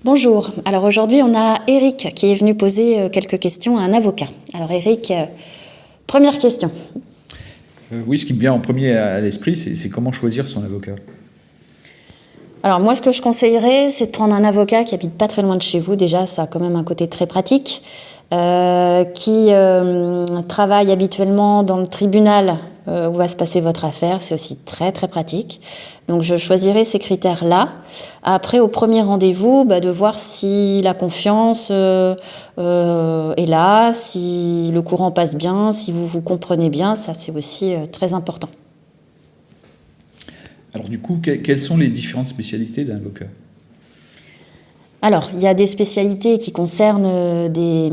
Bonjour, alors aujourd'hui on a Eric qui est venu poser quelques questions à un avocat. Alors Eric, première question. Oui, ce qui me vient en premier à l'esprit, c'est comment choisir son avocat. Alors moi ce que je conseillerais c'est de prendre un avocat qui habite pas très loin de chez vous, déjà ça a quand même un côté très pratique, qui travaille habituellement dans le tribunal où va se passer votre affaire, c'est aussi très très pratique. Donc je choisirais ces critères-là. Après au premier rendez-vous, de voir si la confiance est là, si le courant passe bien, si vous vous comprenez bien, ça c'est aussi très important. Alors du coup, quelles sont les différentes spécialités d'un avocat ? Alors, il y a des spécialités qui concernent des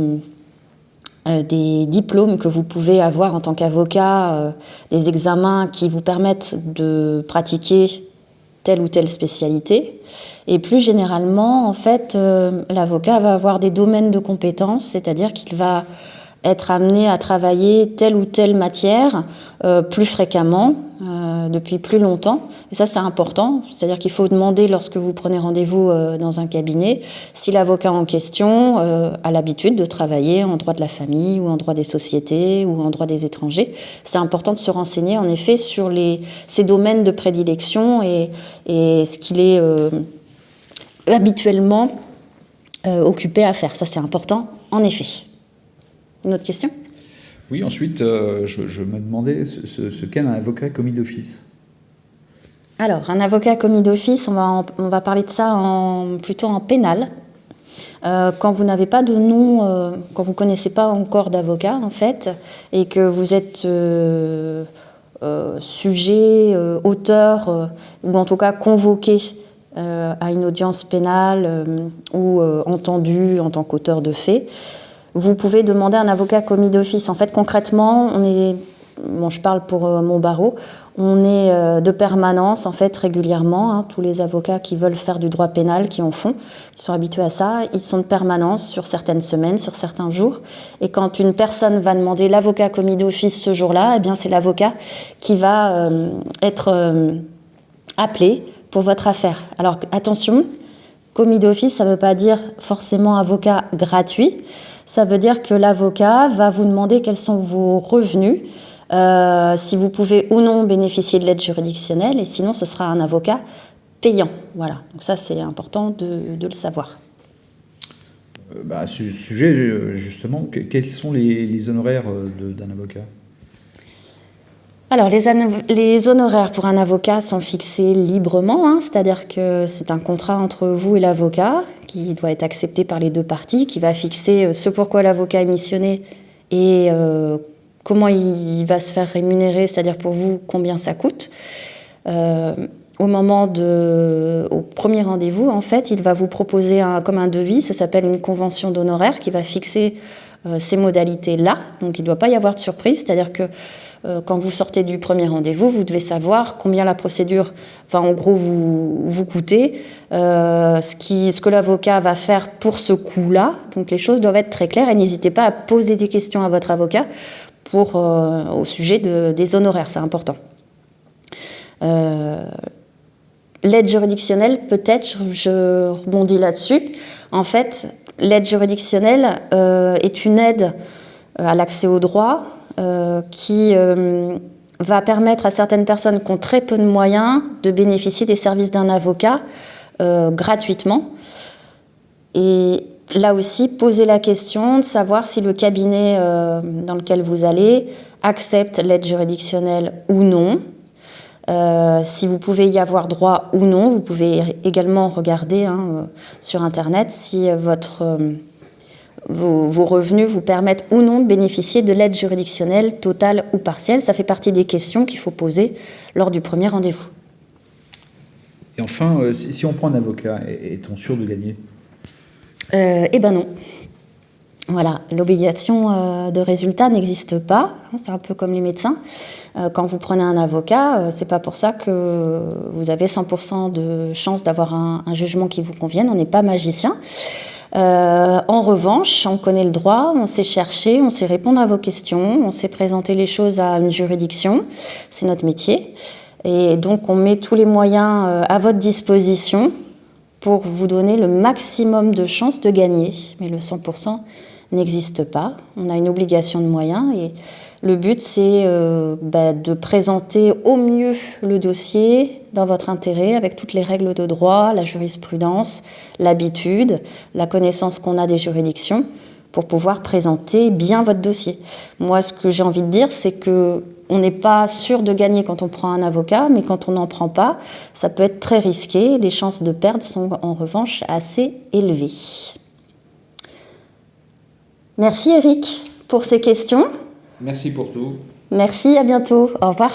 diplômes que vous pouvez avoir en tant qu'avocat, des examens qui vous permettent de pratiquer telle ou telle spécialité. Et plus généralement, en fait, l'avocat va avoir des domaines de compétences, c'est-à-dire qu'il va être amené à travailler telle ou telle matière plus fréquemment, depuis plus longtemps. Et ça, c'est important. C'est-à-dire qu'il faut demander, lorsque vous prenez rendez-vous dans un cabinet, si l'avocat en question a l'habitude de travailler en droit de la famille ou en droit des sociétés ou en droit des étrangers. C'est important de se renseigner, en effet, sur ses domaines de prédilection et ce qu'il est habituellement occupé à faire. Ça, c'est important, en effet. Une autre question ? Oui, ensuite, je me demandais ce qu'est un avocat commis d'office. Alors, un avocat commis d'office, on va parler de ça plutôt en pénal. Quand vous n'avez pas de nom, quand vous ne connaissez pas encore d'avocat, en fait, et que vous êtes sujet, auteur, ou en tout cas convoqué à une audience pénale ou entendu en tant qu'auteur de faits, vous pouvez demander un avocat commis d'office. En fait, concrètement, je parle pour mon barreau, on est de permanence, en fait, régulièrement. Tous les avocats qui veulent faire du droit pénal, qui en font, qui sont habitués à ça, ils sont de permanence sur certaines semaines, sur certains jours. Et quand une personne va demander l'avocat commis d'office ce jour-là, eh bien, c'est l'avocat qui va être appelé pour votre affaire. Alors, attention, commis d'office, ça ne veut pas dire forcément avocat gratuit. Ça veut dire que l'avocat va vous demander quels sont vos revenus, si vous pouvez ou non bénéficier de l'aide juridictionnelle, et sinon ce sera un avocat payant. Voilà, donc ça c'est important de le savoir. À ce sujet, justement, quels sont les honoraires d'un avocat ? Alors, les honoraires pour un avocat sont fixés librement, c'est-à-dire que c'est un contrat entre vous et l'avocat qui doit être accepté par les deux parties, qui va fixer ce pourquoi l'avocat est missionné et comment il va se faire rémunérer, c'est-à-dire pour vous combien ça coûte. Au premier rendez-vous, en fait, il va vous proposer comme un devis, ça s'appelle une convention d'honoraires qui va fixer ces modalités-là. Donc, il ne doit pas y avoir de surprise, c'est-à-dire que quand vous sortez du premier rendez-vous, vous devez savoir combien la procédure va en gros vous coûter, ce que l'avocat va faire pour ce coût-là. Donc les choses doivent être très claires et n'hésitez pas à poser des questions à votre avocat au sujet des honoraires, c'est important. L'aide juridictionnelle, peut-être, je rebondis là-dessus. En fait, l'aide juridictionnelle est une aide à l'accès au droit, qui va permettre à certaines personnes qui ont très peu de moyens de bénéficier des services d'un avocat gratuitement. Et là aussi, poser la question de savoir si le cabinet dans lequel vous allez accepte l'aide juridictionnelle ou non. Si vous pouvez y avoir droit ou non. Vous pouvez également regarder sur Internet si vos revenus vous permettent ou non de bénéficier de l'aide juridictionnelle totale ou partielle. Ça fait partie des questions qu'il faut poser lors du premier rendez-vous. Et enfin, si on prend un avocat, est-on sûr de gagner ? Eh ben non. Voilà, l'obligation de résultat n'existe pas. C'est un peu comme les médecins. Quand vous prenez un avocat, c'est pas pour ça que vous avez 100% de chance d'avoir un jugement qui vous convienne. On n'est pas magicien. En revanche, on connaît le droit, on sait chercher, on sait répondre à vos questions, on sait présenter les choses à une juridiction, c'est notre métier. Et donc on met tous les moyens à votre disposition pour vous donner le maximum de chances de gagner. Mais le 100% n'existe pas. On a une obligation de moyens et le but, c'est de présenter au mieux le dossier dans votre intérêt avec toutes les règles de droit, la jurisprudence, l'habitude, la connaissance qu'on a des juridictions pour pouvoir présenter bien votre dossier. Moi, ce que j'ai envie de dire, c'est que on n'est pas sûr de gagner quand on prend un avocat, mais quand on n'en prend pas, ça peut être très risqué. Les chances de perdre sont en revanche assez élevées. Merci Eric pour ces questions. Merci pour tout. Merci, à bientôt. Au revoir.